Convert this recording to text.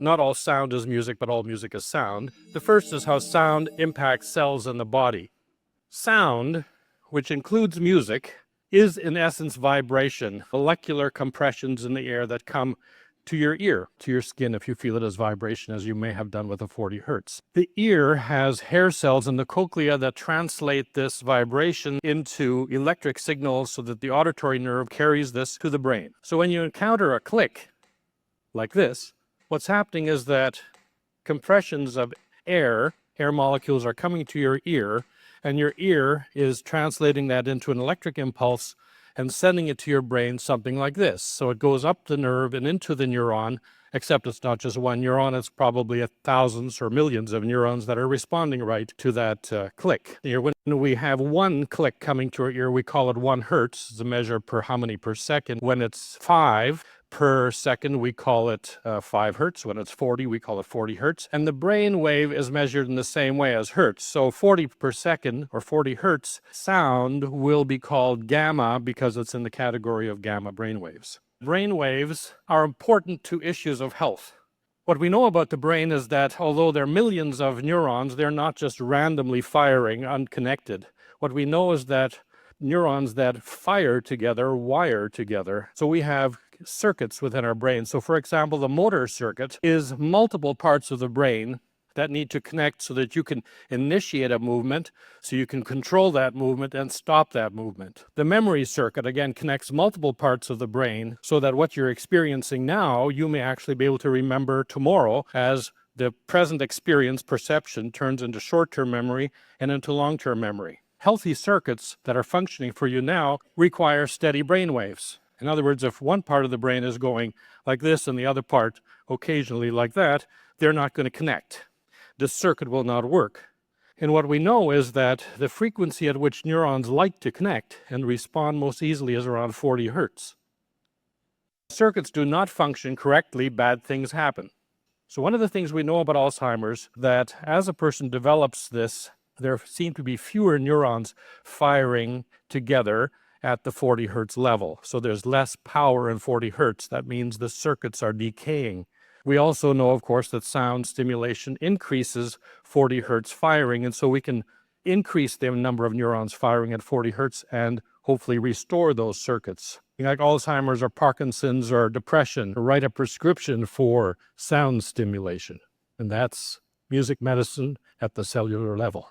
Not all sound is music, but all music is sound. The first is how sound impacts cells in the body. Sound, which includes music, is in essence vibration, molecular compressions in the air that come to your ear, to your skin, if you feel it as vibration, as you may have done with a 40 hertz. The ear has hair cells in the cochlea that translate this vibration into electric signals so that the auditory nerve carries this to the brain. So when you encounter a click like this, what's happening is that compressions of air molecules are coming to your ear, and your ear is translating that into an electric impulse and sending it to your brain, something like this. So it goes up the nerve and into the neuron, except it's not just one neuron, it's probably thousands or millions of neurons that are responding right to that click. Here, when we have one click coming to our ear, we call it 1 hertz. It's a measure per how many per second. When it's 5 per second, we call it 5 hertz. When it's 40, we call it 40 hertz. And the brain wave is measured in the same way as hertz. So 40 per second, or 40 hertz, sound will be called gamma because it's in the category of gamma brain waves. Brain waves are important to issues of health. What we know about the brain is that although there are millions of neurons, they're not just randomly firing unconnected. What we know is that neurons that fire together wire together. So we have circuits within our brain. So for example, the motor circuit is multiple parts of the brain that need to connect so that you can initiate a movement, so you can control that movement and stop that movement. The memory circuit, again, connects multiple parts of the brain so that what you're experiencing now, you may actually be able to remember tomorrow as the present experience, perception, turns into short-term memory and into long-term memory. Healthy circuits that are functioning for you now require steady brain waves. In other words, if one part of the brain is going like this and the other part occasionally like that, they're not going to connect. The circuit will not work. And what we know is that the frequency at which neurons like to connect and respond most easily is around 40 hertz. Circuits do not function correctly, bad things happen. So one of the things we know about Alzheimer's, that as a person develops this, there seem to be fewer neurons firing together at the 40 hertz level. So there's less power in 40 hertz. That means the circuits are decaying. We also know, of course, that sound stimulation increases 40 hertz firing, and so we can increase the number of neurons firing at 40 hertz and hopefully restore those circuits. Like Alzheimer's or Parkinson's or depression, write a prescription for sound stimulation. And that's music medicine at the cellular level.